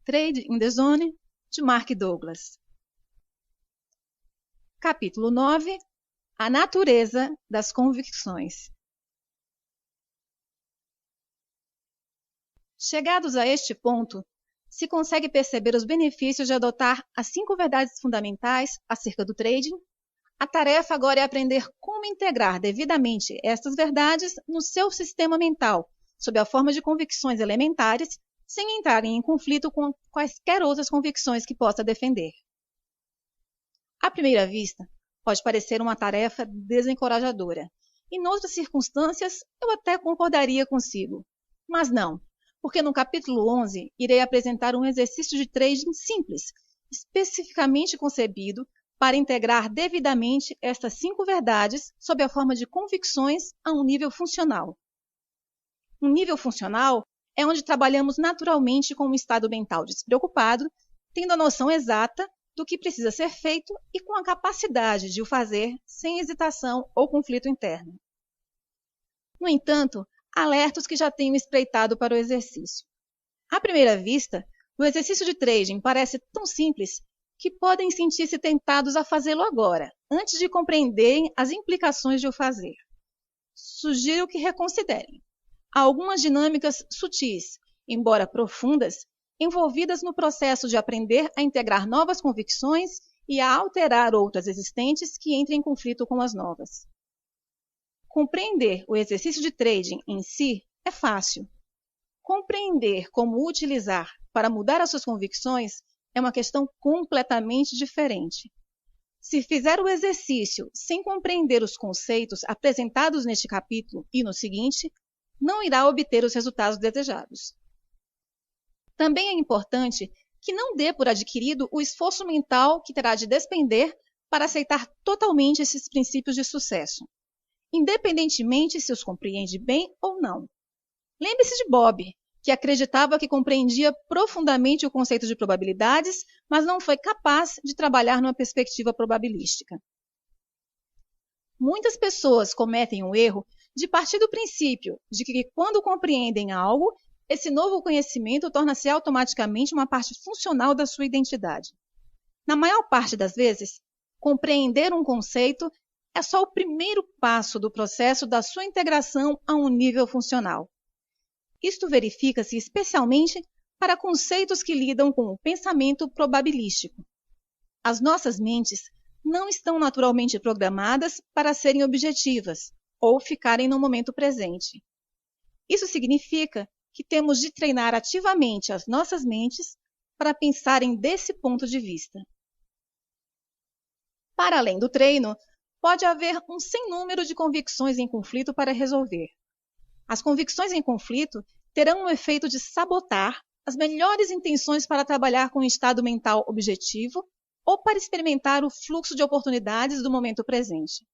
Trade in the Zone, de Mark Douglas. Capítulo 9. A natureza das convicções. Chegados a este ponto, se consegue perceber os benefícios de adotar as 5 verdades fundamentais acerca do trading. A tarefa agora é aprender como integrar devidamente estas verdades no seu sistema mental, sob a forma de convicções elementares, sem entrarem em conflito com quaisquer outras convicções que possa defender. À primeira vista, pode parecer uma tarefa desencorajadora, e em outras circunstâncias eu até concordaria consigo. Mas não, porque no capítulo 11 irei apresentar um exercício de trading simples, especificamente concebido para integrar devidamente estas 5 verdades sob a forma de convicções a um nível funcional. Um nível funcional é onde trabalhamos naturalmente com um estado mental despreocupado, tendo a noção exata do que precisa ser feito e com a capacidade de o fazer sem hesitação ou conflito interno. No entanto, alerta os que já tenham espreitado para o exercício. À primeira vista, o exercício de trading parece tão simples que podem sentir-se tentados a fazê-lo agora, antes de compreenderem as implicações de o fazer. Sugiro que reconsiderem. Há algumas dinâmicas sutis, embora profundas, envolvidas no processo de aprender a integrar novas convicções e a alterar outras existentes que entrem em conflito com as novas. Compreender o exercício de trading em si é fácil. Compreender como o utilizar para mudar as suas convicções é uma questão completamente diferente. Se fizer o exercício sem compreender os conceitos apresentados neste capítulo e no seguinte, não irá obter os resultados desejados. Também é importante que não dê por adquirido o esforço mental que terá de despender para aceitar totalmente esses princípios de sucesso, independentemente se os compreende bem ou não. Lembre-se de Bob, que acreditava que compreendia profundamente o conceito de probabilidades, mas não foi capaz de trabalhar numa perspectiva probabilística. Muitas pessoas cometem o erro de partir do princípio de que, quando compreendem algo, esse novo conhecimento torna-se automaticamente uma parte funcional da sua identidade. Na maior parte das vezes, compreender um conceito é só o primeiro passo do processo da sua integração a um nível funcional. Isto verifica-se especialmente para conceitos que lidam com o pensamento probabilístico. As nossas mentes não estão naturalmente programadas para serem objetivas ou ficarem no momento presente. Isso significa que temos de treinar ativamente as nossas mentes para pensarem desse ponto de vista. Para além do treino, pode haver um sem número de convicções em conflito para resolver. As convicções em conflito terão o efeito de sabotar as melhores intenções para trabalhar com um estado mental objetivo ou para experimentar o fluxo de oportunidades do momento presente.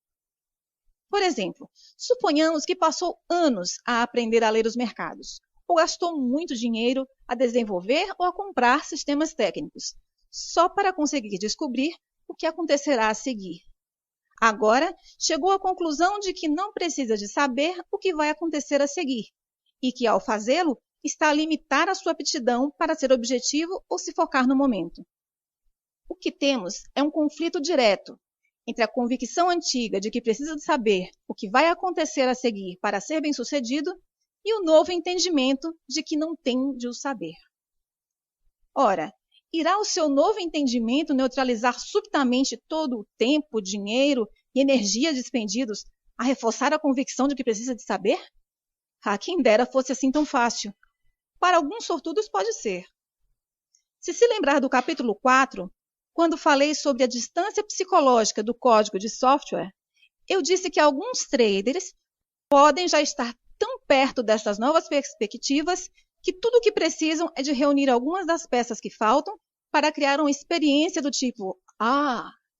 Por exemplo, suponhamos que passou anos a aprender a ler os mercados, ou gastou muito dinheiro a desenvolver ou a comprar sistemas técnicos, só para conseguir descobrir o que acontecerá a seguir. Agora, chegou à conclusão de que não precisa de saber o que vai acontecer a seguir, e que, ao fazê-lo, está a limitar a sua aptidão para ser objetivo ou se focar no momento. O que temos é um conflito direto entre a convicção antiga de que precisa de saber o que vai acontecer a seguir para ser bem-sucedido e o novo entendimento de que não tem de o saber. Ora, irá o seu novo entendimento neutralizar subitamente todo o tempo, dinheiro e energia despendidos a reforçar a convicção de que precisa de saber? Quem dera fosse assim tão fácil. Para alguns sortudos pode ser. Se lembrar do capítulo 4, quando falei sobre a distância psicológica do código de software, eu disse que alguns traders podem já estar tão perto dessas novas perspectivas que tudo o que precisam é de reunir algumas das peças que faltam para criar uma experiência do tipo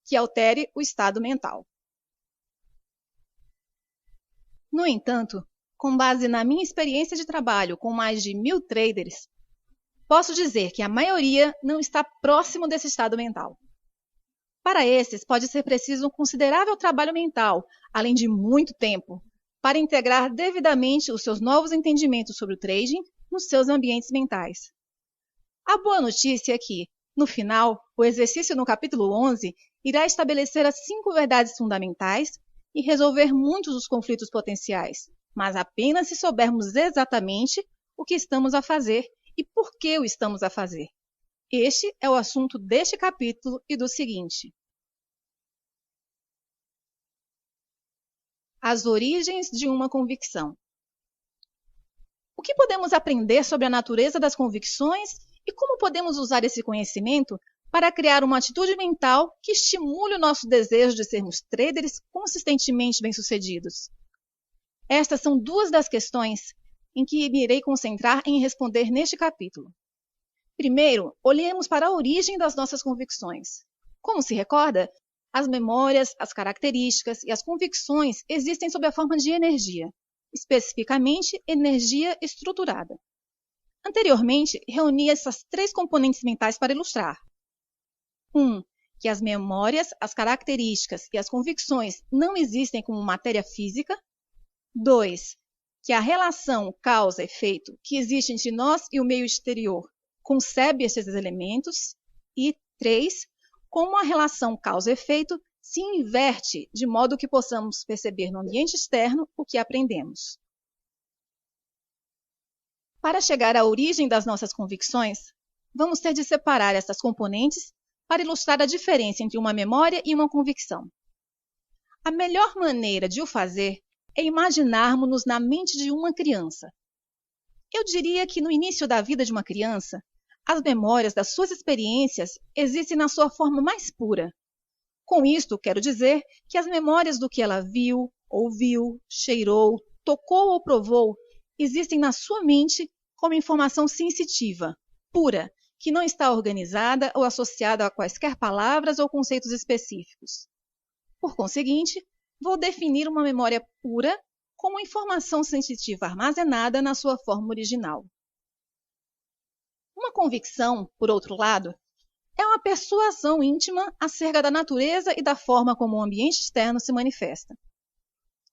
que altere o estado mental. No entanto, com base na minha experiência de trabalho com mais de 1000 traders, posso dizer que a maioria não está próximo desse estado mental. Para esses, pode ser preciso um considerável trabalho mental, além de muito tempo, para integrar devidamente os seus novos entendimentos sobre o trading nos seus ambientes mentais. A boa notícia é que, no final, o exercício no capítulo 11 irá estabelecer as 5 verdades fundamentais e resolver muitos dos conflitos potenciais, mas apenas se soubermos exatamente o que estamos a fazer e por que o estamos a fazer. Este é o assunto deste capítulo e do seguinte. As origens de uma convicção. O que podemos aprender sobre a natureza das convicções e como podemos usar esse conhecimento para criar uma atitude mental que estimule o nosso desejo de sermos traders consistentemente bem-sucedidos? Estas são 2 das questões em que me irei concentrar em responder neste capítulo. Primeiro, olhemos para a origem das nossas convicções. Como se recorda, as memórias, as características e as convicções existem sob a forma de energia, especificamente energia estruturada. Anteriormente, reuni essas 3 componentes mentais para ilustrar. 1. Que as memórias, as características e as convicções não existem como matéria física. 2. Que a relação causa-efeito que existe entre nós e o meio exterior concebe esses elementos. E 3. Como a relação causa-efeito se inverte de modo que possamos perceber no ambiente externo o que aprendemos. Para chegar à origem das nossas convicções, vamos ter de separar essas componentes para ilustrar a diferença entre uma memória e uma convicção. A melhor maneira de o fazer é imaginarmos-nos na mente de uma criança. Eu diria que no início da vida de uma criança, as memórias das suas experiências existem na sua forma mais pura. Com isto, quero dizer que as memórias do que ela viu, ouviu, cheirou, tocou ou provou existem na sua mente como informação sensitiva, pura, que não está organizada ou associada a quaisquer palavras ou conceitos específicos. Por conseguinte, vou definir uma memória pura como informação sensitiva armazenada na sua forma original. Uma convicção, por outro lado, é uma persuasão íntima acerca da natureza e da forma como o ambiente externo se manifesta.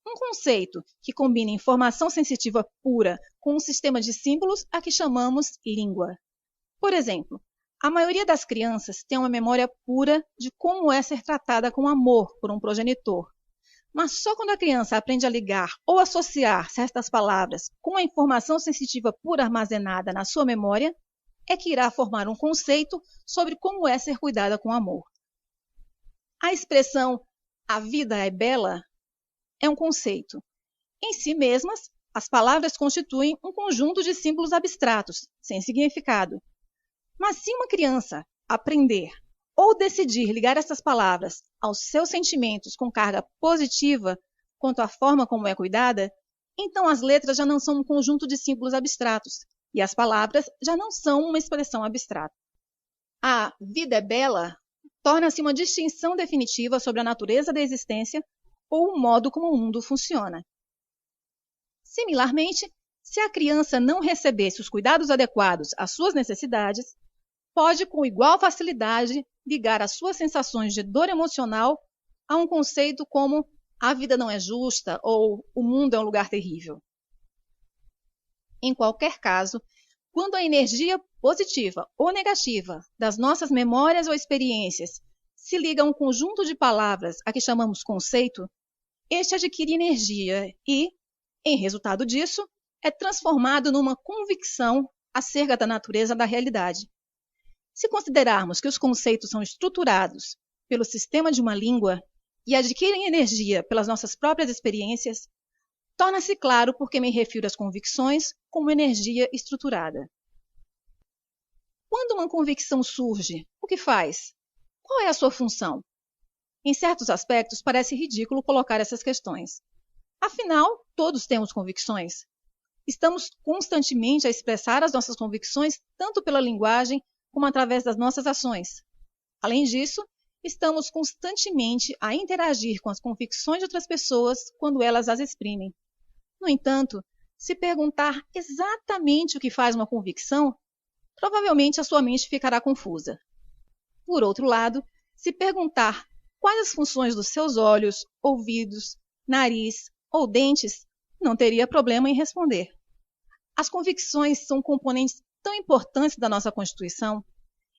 Um conceito que combina informação sensitiva pura com um sistema de símbolos a que chamamos língua. Por exemplo, a maioria das crianças tem uma memória pura de como é ser tratada com amor por um progenitor. Mas só quando a criança aprende a ligar ou associar certas palavras com a informação sensitiva pura armazenada na sua memória, é que irá formar um conceito sobre como é ser cuidada com amor. A expressão "a vida é bela" é um conceito. Em si mesmas, as palavras constituem um conjunto de símbolos abstratos, sem significado. Mas se uma criança aprender ou decidir ligar essas palavras aos seus sentimentos com carga positiva quanto à forma como é cuidada, então as letras já não são um conjunto de símbolos abstratos e as palavras já não são uma expressão abstrata. A vida é bela torna-se uma distinção definitiva sobre a natureza da existência ou o modo como o mundo funciona. Similarmente, se a criança não recebesse os cuidados adequados às suas necessidades, pode com igual facilidade ligar as suas sensações de dor emocional a um conceito como a vida não é justa ou o mundo é um lugar terrível. Em qualquer caso, quando a energia positiva ou negativa das nossas memórias ou experiências se liga a um conjunto de palavras a que chamamos conceito, este adquire energia e, em resultado disso, é transformado numa convicção acerca da natureza da realidade. Se considerarmos que os conceitos são estruturados pelo sistema de uma língua e adquirem energia pelas nossas próprias experiências, torna-se claro por que me refiro às convicções como energia estruturada. Quando uma convicção surge, o que faz? Qual é a sua função? Em certos aspectos, parece ridículo colocar essas questões. Afinal, todos temos convicções. Estamos constantemente a expressar as nossas convicções tanto pela linguagem como através das nossas ações. Além disso, estamos constantemente a interagir com as convicções de outras pessoas quando elas as exprimem. No entanto, se perguntar exatamente o que faz uma convicção, provavelmente a sua mente ficará confusa. Por outro lado, se perguntar quais as funções dos seus olhos, ouvidos, nariz ou dentes, não teria problema em responder. As convicções são componentes tão importantes da nossa Constituição,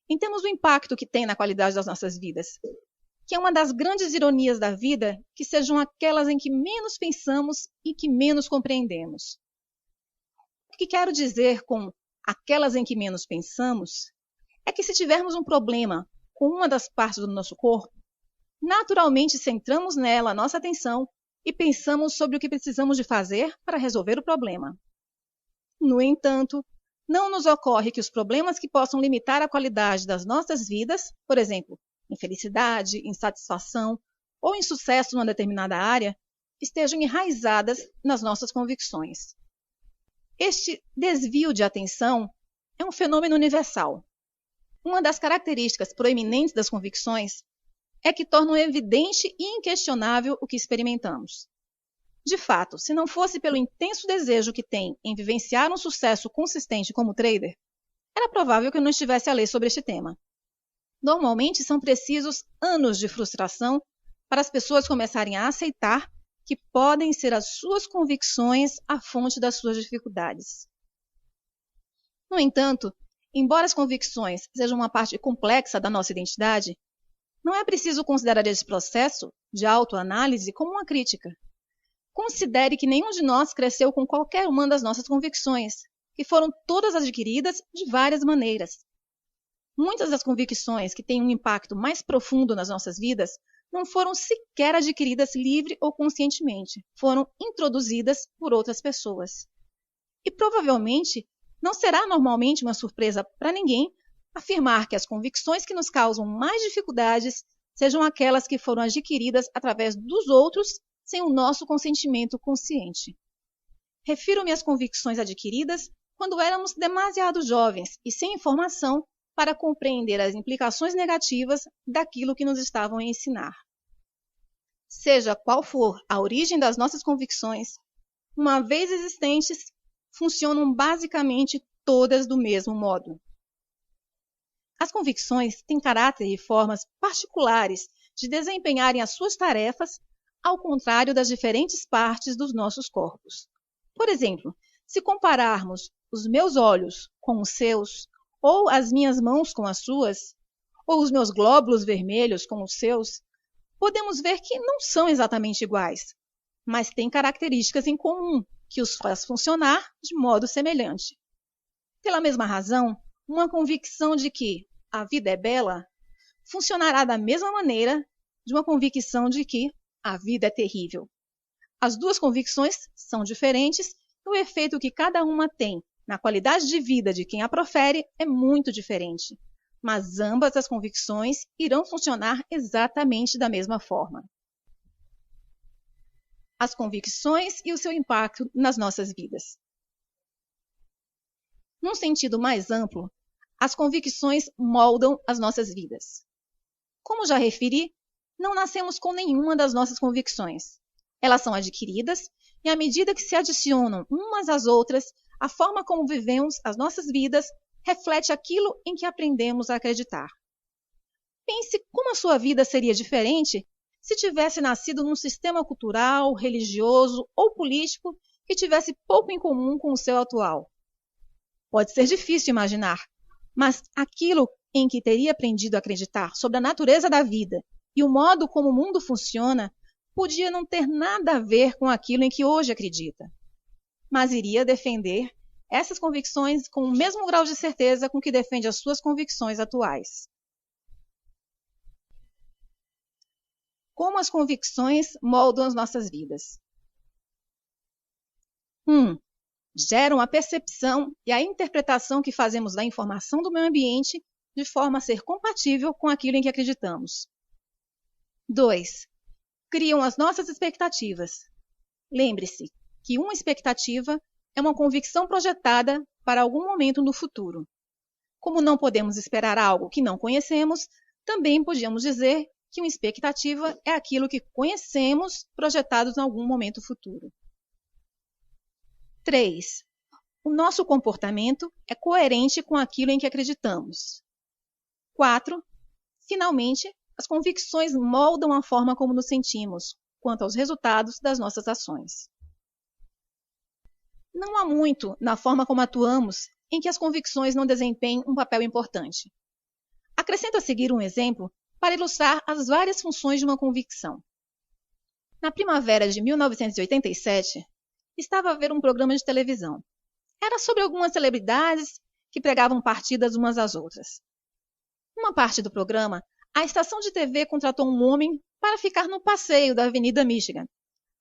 em termos do impacto que tem na qualidade das nossas vidas, que é uma das grandes ironias da vida que sejam aquelas em que menos pensamos e que menos compreendemos. O que quero dizer com aquelas em que menos pensamos é que se tivermos um problema com uma das partes do nosso corpo, naturalmente centramos nela a nossa atenção e pensamos sobre o que precisamos de fazer para resolver o problema. No entanto, não nos ocorre que os problemas que possam limitar a qualidade das nossas vidas, por exemplo, infelicidade, insatisfação ou insucesso numa determinada área, estejam enraizadas nas nossas convicções. Este desvio de atenção é um fenômeno universal. Uma das características proeminentes das convicções é que tornam evidente e inquestionável o que experimentamos. De fato, se não fosse pelo intenso desejo que tem em vivenciar um sucesso consistente como trader, era provável que eu não estivesse a ler sobre este tema. Normalmente são precisos anos de frustração para as pessoas começarem a aceitar que podem ser as suas convicções a fonte das suas dificuldades. No entanto, embora as convicções sejam uma parte complexa da nossa identidade, não é preciso considerar esse processo de autoanálise como uma crítica. Considere que nenhum de nós cresceu com qualquer uma das nossas convicções, que foram todas adquiridas de várias maneiras. Muitas das convicções que têm um impacto mais profundo nas nossas vidas não foram sequer adquiridas livre ou conscientemente, foram introduzidas por outras pessoas. E provavelmente não será normalmente uma surpresa para ninguém afirmar que as convicções que nos causam mais dificuldades sejam aquelas que foram adquiridas através dos outros sem o nosso consentimento consciente. Refiro-me às convicções adquiridas quando éramos demasiado jovens e sem informação para compreender as implicações negativas daquilo que nos estavam a ensinar. Seja qual for a origem das nossas convicções, uma vez existentes, funcionam basicamente todas do mesmo modo. As convicções têm caráter e formas particulares de desempenharem as suas tarefas, ao contrário das diferentes partes dos nossos corpos. Por exemplo, se compararmos os meus olhos com os seus, ou as minhas mãos com as suas, ou os meus glóbulos vermelhos com os seus, podemos ver que não são exatamente iguais, mas têm características em comum que os faz funcionar de modo semelhante. Pela mesma razão, uma convicção de que a vida é bela funcionará da mesma maneira de uma convicção de que a vida é terrível. As duas convicções são diferentes e o efeito que cada uma tem na qualidade de vida de quem a profere é muito diferente, mas ambas as convicções irão funcionar exatamente da mesma forma. As convicções e o seu impacto nas nossas vidas. Num sentido mais amplo, as convicções moldam as nossas vidas. Como já referi, não nascemos com nenhuma das nossas convicções. Elas são adquiridas e, à medida que se adicionam umas às outras, a forma como vivemos as nossas vidas reflete aquilo em que aprendemos a acreditar. Pense como a sua vida seria diferente se tivesse nascido num sistema cultural, religioso ou político que tivesse pouco em comum com o seu atual. Pode ser difícil imaginar, mas aquilo em que teria aprendido a acreditar sobre a natureza da vida e o modo como o mundo funciona podia não ter nada a ver com aquilo em que hoje acredita, mas iria defender essas convicções com o mesmo grau de certeza com que defende as suas convicções atuais. Como as convicções moldam as nossas vidas? 1. Geram a percepção e a interpretação que fazemos da informação do meio ambiente de forma a ser compatível com aquilo em que acreditamos. 2. Criam as nossas expectativas. Lembre-se que uma expectativa é uma convicção projetada para algum momento no futuro. Como não podemos esperar algo que não conhecemos, também podíamos dizer que uma expectativa é aquilo que conhecemos projetado em algum momento futuro. 3. O nosso comportamento é coerente com aquilo em que acreditamos. 4. Finalmente, as convicções moldam a forma como nos sentimos quanto aos resultados das nossas ações. Não há muito na forma como atuamos em que as convicções não desempenham um papel importante. Acrescento a seguir um exemplo para ilustrar as várias funções de uma convicção. Na primavera de 1987, estava a ver um programa de televisão. Era sobre algumas celebridades que pregavam partidas umas às outras. Numa parte do programa, a estação de TV contratou um homem para ficar no passeio da Avenida Michigan,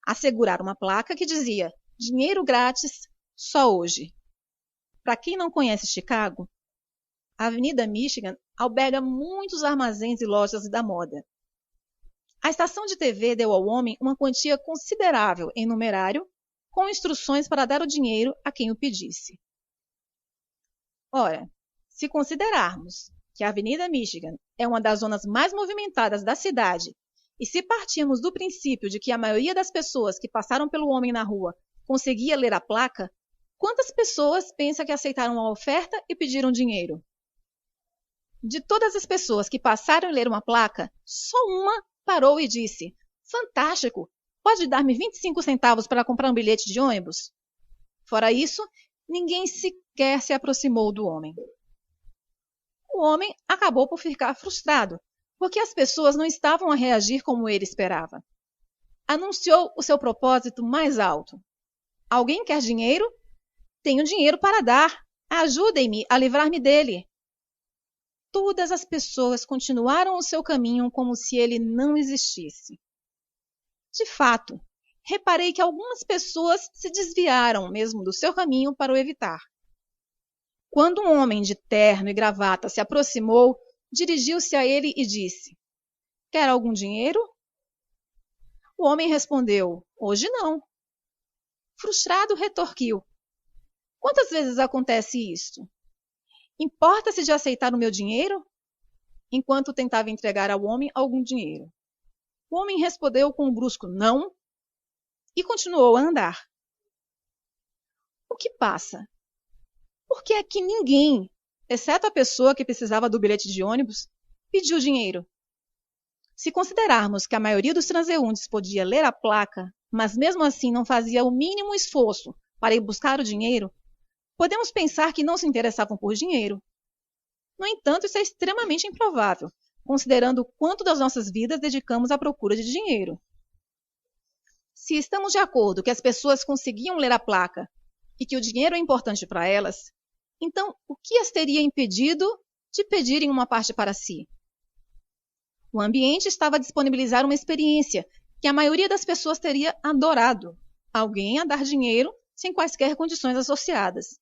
a segurar uma placa que dizia "Dinheiro grátis, só hoje". Para quem não conhece Chicago, a Avenida Michigan alberga muitos armazéns e lojas da moda. A estação de TV deu ao homem uma quantia considerável em numerário, com instruções para dar o dinheiro a quem o pedisse. Ora, se considerarmos que a Avenida Michigan é uma das zonas mais movimentadas da cidade, e se partirmos do princípio de que a maioria das pessoas que passaram pelo homem na rua conseguia ler a placa, quantas pessoas pensa que aceitaram a oferta e pediram dinheiro? De todas as pessoas que passaram e leram a placa, só uma parou e disse: "Fantástico! Pode dar-me 25 centavos para comprar um bilhete de ônibus?" Fora isso, ninguém sequer se aproximou do homem. O homem acabou por ficar frustrado, porque as pessoas não estavam a reagir como ele esperava. Anunciou o seu propósito mais alto: "Alguém quer dinheiro? Tenho dinheiro para dar. Ajudem-me a livrar-me dele." Todas as pessoas continuaram o seu caminho como se ele não existisse. De fato, reparei que algumas pessoas se desviaram mesmo do seu caminho para o evitar. Quando um homem de terno e gravata se aproximou, dirigiu-se a ele e disse: "Quer algum dinheiro?" O homem respondeu: "Hoje não." Frustrado, retorquiu: "Quantas vezes acontece isto? Importa-se de aceitar o meu dinheiro?" Enquanto tentava entregar ao homem algum dinheiro. O homem respondeu com um brusco "não" e continuou a andar. O que passa? Por que é que ninguém, exceto a pessoa que precisava do bilhete de ônibus, pediu dinheiro? Se considerarmos que a maioria dos transeuntes podia ler a placa, mas mesmo assim não fazia o mínimo esforço para ir buscar o dinheiro, podemos pensar que não se interessavam por dinheiro. No entanto, isso é extremamente improvável, considerando o quanto das nossas vidas dedicamos à procura de dinheiro. Se estamos de acordo que as pessoas conseguiam ler a placa e que o dinheiro é importante para elas, então o que as teria impedido de pedirem uma parte para si? O ambiente estava a disponibilizar uma experiência que a maioria das pessoas teria adorado: alguém a dar dinheiro sem quaisquer condições associadas.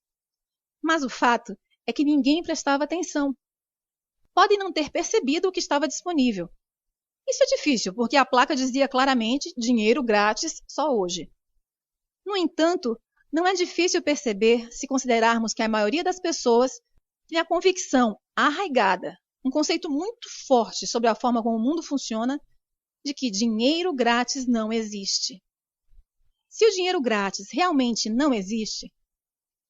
Mas o fato é que ninguém prestava atenção. Podem não ter percebido o que estava disponível. Isso é difícil, porque a placa dizia claramente "dinheiro grátis, só hoje". No entanto, não é difícil perceber se considerarmos que a maioria das pessoas tem a convicção arraigada, um conceito muito forte sobre a forma como o mundo funciona, de que dinheiro grátis não existe. Se o dinheiro grátis realmente não existe,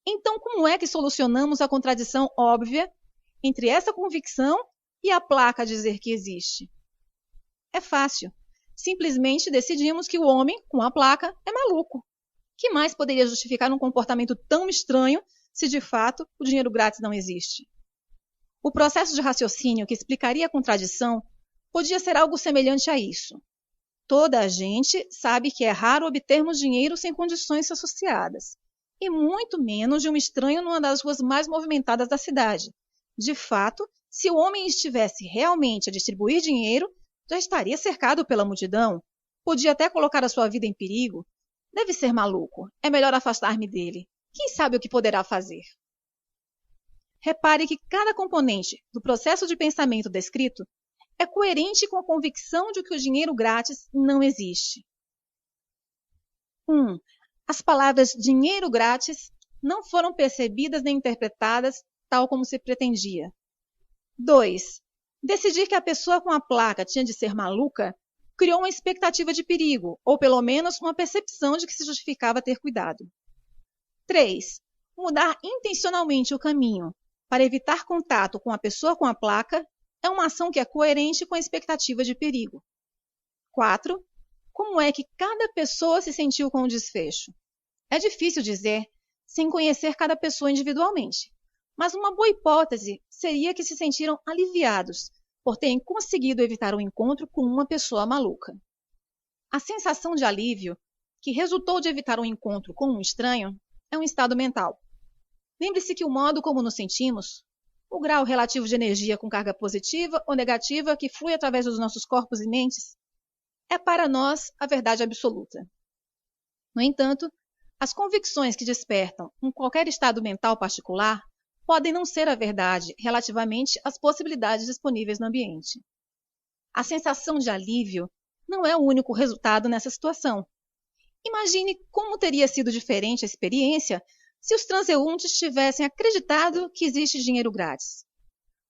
então como é que solucionamos a contradição óbvia entre essa convicção e a placa dizer que existe? É fácil. Simplesmente decidimos que o homem com a placa é maluco. Que mais poderia justificar um comportamento tão estranho se de fato o dinheiro grátis não existe? O processo de raciocínio que explicaria a contradição podia ser algo semelhante a isso. Toda a gente sabe que é raro obtermos dinheiro sem condições associadas, e muito menos de um estranho numa das ruas mais movimentadas da cidade. De fato, se o homem estivesse realmente a distribuir dinheiro, já estaria cercado pela multidão. Podia até colocar a sua vida em perigo. Deve ser maluco. É melhor afastar-me dele. Quem sabe o que poderá fazer? Repare que cada componente do processo de pensamento descrito é coerente com a convicção de que o dinheiro grátis não existe. 1. As palavras dinheiro grátis não foram percebidas nem interpretadas tal como se pretendia. 2. Decidir que a pessoa com a placa tinha de ser maluca criou uma expectativa de perigo, ou pelo menos uma percepção de que se justificava ter cuidado. 3. Mudar intencionalmente o caminho para evitar contato com a pessoa com a placa é uma ação que é coerente com a expectativa de perigo. 4. Como é que cada pessoa se sentiu com o desfecho? É difícil dizer sem conhecer cada pessoa individualmente, mas uma boa hipótese seria que se sentiram aliviados por terem conseguido evitar um encontro com uma pessoa maluca. A sensação de alívio que resultou de evitar um encontro com um estranho é um estado mental. Lembre-se que o modo como nos sentimos, o grau relativo de energia com carga positiva ou negativa que flui através dos nossos corpos e mentes, é para nós a verdade absoluta. No entanto, as convicções que despertam em qualquer estado mental particular podem não ser a verdade relativamente às possibilidades disponíveis no ambiente. A sensação de alívio não é o único resultado nessa situação. Imagine como teria sido diferente a experiência se os transeuntes tivessem acreditado que existe dinheiro grátis.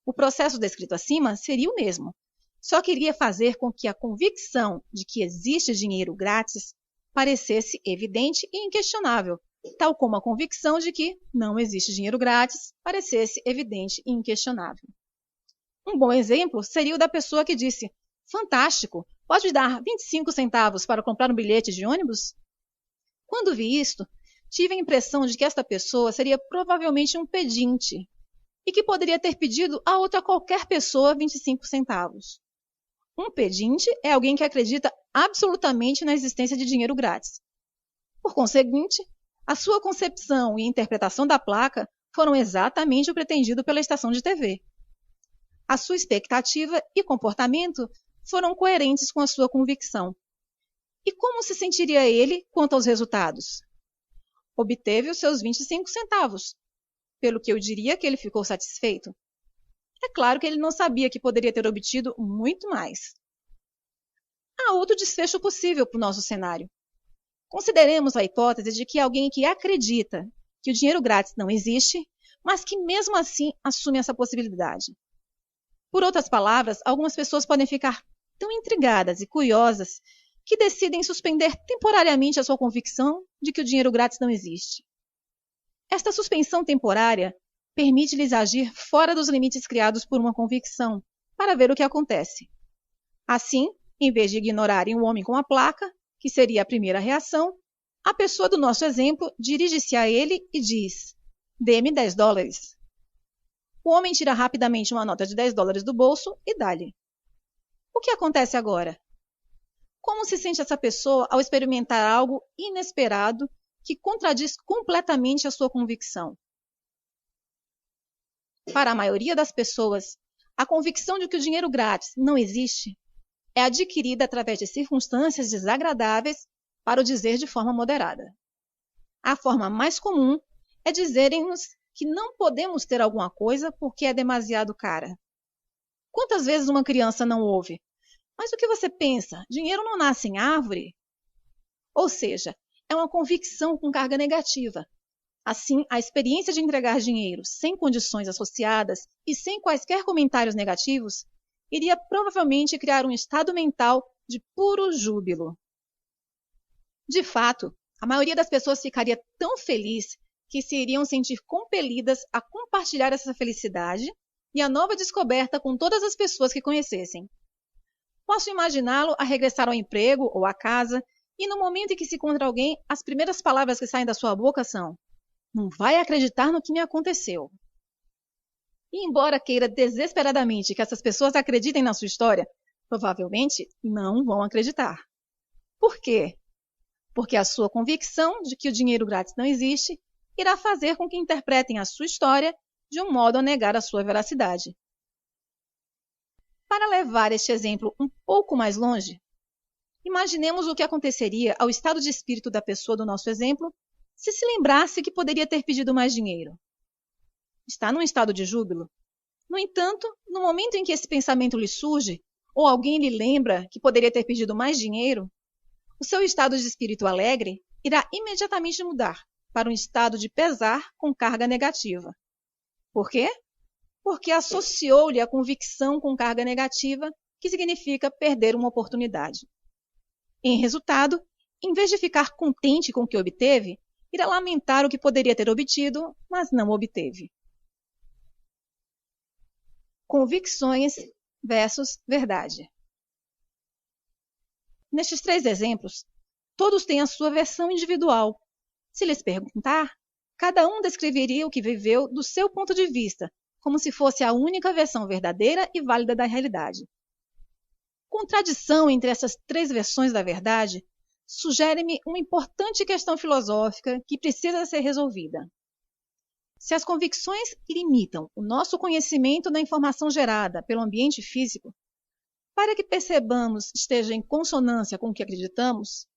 O processo descrito acima seria o mesmo, só que iria fazer com que a convicção de que existe dinheiro grátis parecesse evidente e inquestionável, tal como a convicção de que não existe dinheiro grátis parecesse evidente e inquestionável. Um bom exemplo seria o da pessoa que disse: "Fantástico, pode me dar 25 centavos para comprar um bilhete de ônibus?" Quando vi isto, tive a impressão de que esta pessoa seria provavelmente um pedinte e que poderia ter pedido a outra qualquer pessoa 25 centavos. Um pedinte é alguém que acredita absolutamente na existência de dinheiro grátis. Por conseguinte, a sua concepção e interpretação da placa foram exatamente o pretendido pela estação de TV. A sua expectativa e comportamento foram coerentes com a sua convicção. E como se sentiria ele quanto aos resultados? Obteve os seus 25 centavos, pelo que eu diria que ele ficou satisfeito. É claro que ele não sabia que poderia ter obtido muito mais. Há outro desfecho possível para o nosso cenário. Consideremos a hipótese de que alguém que acredita que o dinheiro grátis não existe, mas que mesmo assim assume essa possibilidade. Por outras palavras, algumas pessoas podem ficar tão intrigadas e curiosas que decidem suspender temporariamente a sua convicção de que o dinheiro grátis não existe. Esta suspensão temporária permite-lhes agir fora dos limites criados por uma convicção, para ver o que acontece. Assim, em vez de ignorarem o homem com a placa, que seria a primeira reação, a pessoa do nosso exemplo dirige-se a ele e diz: "Dê-me 10 dólares." O homem tira rapidamente uma nota de 10 dólares do bolso e dá-lhe. O que acontece agora? Como se sente essa pessoa ao experimentar algo inesperado que contradiz completamente a sua convicção? Para a maioria das pessoas, a convicção de que o dinheiro grátis não existe é adquirida através de circunstâncias desagradáveis, para o dizer de forma moderada. A forma mais comum é dizerem-nos que não podemos ter alguma coisa porque é demasiado cara. Quantas vezes uma criança não ouve: "Mas o que você pensa? Dinheiro não nasce em árvore?" Ou seja, é uma convicção com carga negativa. Assim, a experiência de entregar dinheiro sem condições associadas e sem quaisquer comentários negativos iria provavelmente criar um estado mental de puro júbilo. De fato, a maioria das pessoas ficaria tão feliz que se iriam sentir compelidas a compartilhar essa felicidade e a nova descoberta com todas as pessoas que conhecessem. Posso imaginá-lo a regressar ao emprego ou à casa e no momento em que se encontra alguém, as primeiras palavras que saem da sua boca são: "Não vai acreditar no que me aconteceu." E embora queira desesperadamente que essas pessoas acreditem na sua história, provavelmente não vão acreditar. Por quê? Porque a sua convicção de que o dinheiro grátis não existe irá fazer com que interpretem a sua história de um modo a negar a sua veracidade. Para levar este exemplo um pouco mais longe, imaginemos o que aconteceria ao estado de espírito da pessoa do nosso exemplo se lembrasse que poderia ter pedido mais dinheiro. Está num estado de júbilo. No entanto, no momento em que esse pensamento lhe surge, ou alguém lhe lembra que poderia ter pedido mais dinheiro, o seu estado de espírito alegre irá imediatamente mudar para um estado de pesar com carga negativa. Por quê? Porque associou-lhe a convicção com carga negativa, que significa perder uma oportunidade. Em resultado, em vez de ficar contente com o que obteve, irá lamentar o que poderia ter obtido, mas não obteve. Convicções versus verdade. Nestes 3 exemplos, todos têm a sua versão individual. Se lhes perguntar, Cada um descreveria o que viveu do seu ponto de vista, como se fosse a única versão verdadeira e válida da realidade. Contradição entre essas três versões da verdade sugere-me uma importante questão filosófica que precisa ser resolvida. Se as convicções limitam o nosso conhecimento da informação gerada pelo ambiente físico, para que percebamos esteja em consonância com o que acreditamos,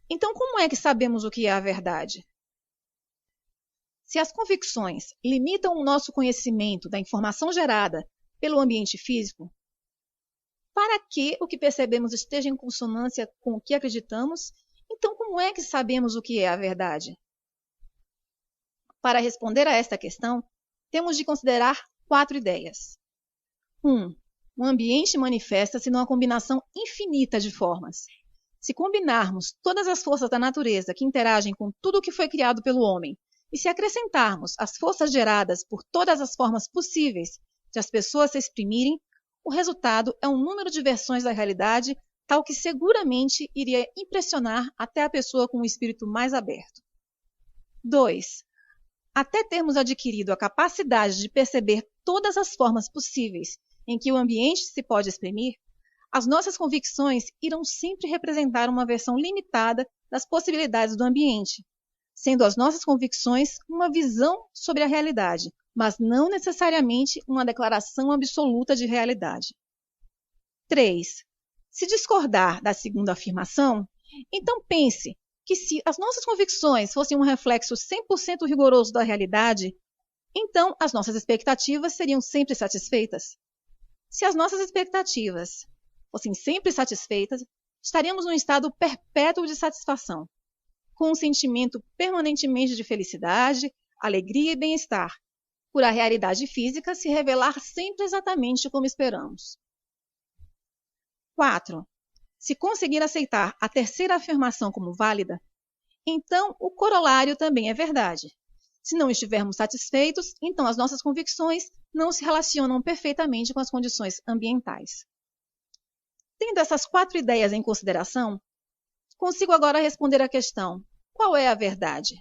então como é que sabemos o que é a verdade? Se as convicções limitam o nosso conhecimento da informação gerada pelo ambiente físico, para que o que percebemos esteja em consonância com o que acreditamos, então como é que sabemos o que é a verdade? Para responder a esta questão, temos de considerar 4 ideias. 1. O ambiente manifesta-se numa combinação infinita de formas. Se combinarmos todas as forças da natureza que interagem com tudo o que foi criado pelo homem, e se acrescentarmos as forças geradas por todas as formas possíveis de as pessoas se exprimirem, o resultado é um número de versões da realidade tal que seguramente iria impressionar até a pessoa com o espírito mais aberto. 2. Até termos adquirido a capacidade de perceber todas as formas possíveis em que o ambiente se pode exprimir, as nossas convicções irão sempre representar uma versão limitada das possibilidades do ambiente, sendo as nossas convicções uma visão sobre a realidade, mas não necessariamente uma declaração absoluta de realidade. 3. Se discordar da segunda afirmação, então pense que se as nossas convicções fossem um reflexo 100% rigoroso da realidade, então as nossas expectativas seriam sempre satisfeitas. Se as nossas expectativas fossem sempre satisfeitas, estaríamos num estado perpétuo de satisfação, com um sentimento permanentemente de felicidade, alegria e bem-estar, por a realidade física se revelar sempre exatamente como esperamos. 4. Se conseguir aceitar a terceira afirmação como válida, então o corolário também é verdade. Se não estivermos satisfeitos, então as nossas convicções não se relacionam perfeitamente com as condições ambientais. Tendo essas 4 ideias em consideração, consigo agora responder à questão: qual é a verdade?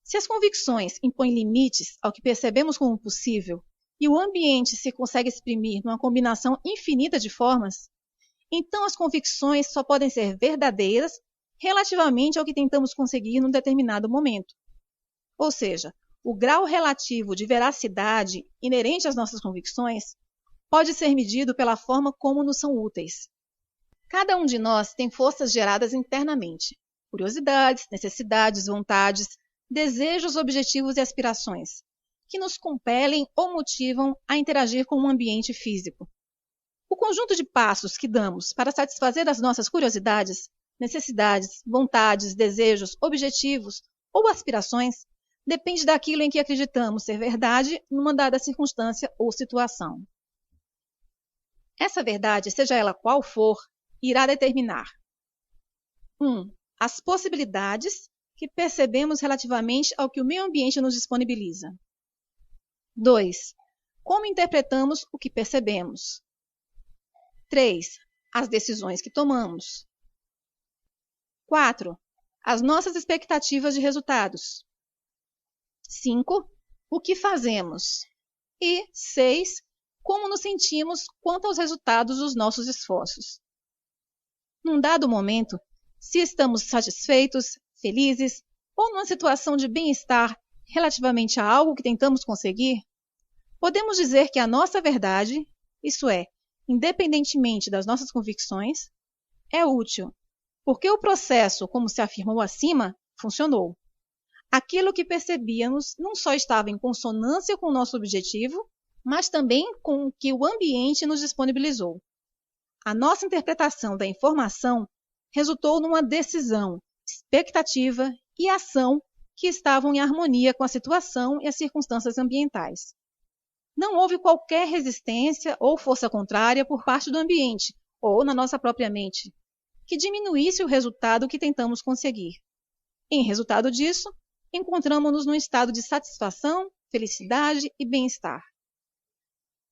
Se as convicções impõem limites ao que percebemos como possível e o ambiente se consegue exprimir numa combinação infinita de formas, então as convicções só podem ser verdadeiras relativamente ao que tentamos conseguir num determinado momento. Ou seja, o grau relativo de veracidade inerente às nossas convicções pode ser medido pela forma como nos são úteis. Cada um de nós tem forças geradas internamente, curiosidades, necessidades, vontades, desejos, objetivos e aspirações, que nos compelem ou motivam a interagir com o ambiente físico. O conjunto de passos que damos para satisfazer as nossas curiosidades, necessidades, vontades, desejos, objetivos ou aspirações depende daquilo em que acreditamos ser verdade numa dada circunstância ou situação. Essa verdade, seja ela qual for, irá determinar 1. As possibilidades que percebemos relativamente ao que o meio ambiente nos disponibiliza. 2. Como interpretamos o que percebemos. 3. As decisões que tomamos. 4. As nossas expectativas de resultados. 5. O que fazemos. E 6. Como nos sentimos quanto aos resultados dos nossos esforços. Num dado momento, se estamos satisfeitos, felizes ou numa situação de bem-estar relativamente a algo que tentamos conseguir, podemos dizer que a nossa verdade, isso é, independentemente das nossas convicções, é útil, porque o processo, como se afirmou acima, funcionou. Aquilo que percebíamos não só estava em consonância com o nosso objetivo, mas também com o que o ambiente nos disponibilizou. A nossa interpretação da informação resultou numa decisão, expectativa e ação que estavam em harmonia com a situação e as circunstâncias ambientais. Não houve qualquer resistência ou força contrária por parte do ambiente, ou na nossa própria mente, que diminuísse o resultado que tentamos conseguir. Em resultado disso, encontramos-nos num estado de satisfação, felicidade e bem-estar.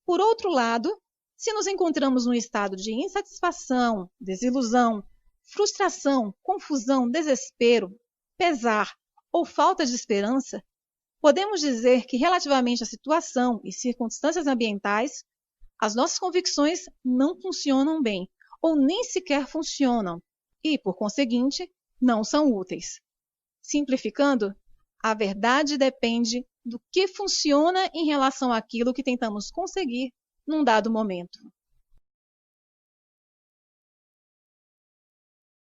Por outro lado, se nos encontramos num estado de insatisfação, desilusão, frustração, confusão, desespero, pesar ou falta de esperança, podemos dizer que, relativamente à situação e circunstâncias ambientais, as nossas convicções não funcionam bem, ou nem sequer funcionam, e, por conseguinte, não são úteis. Simplificando, a verdade depende do que funciona em relação àquilo que tentamos conseguir num dado momento.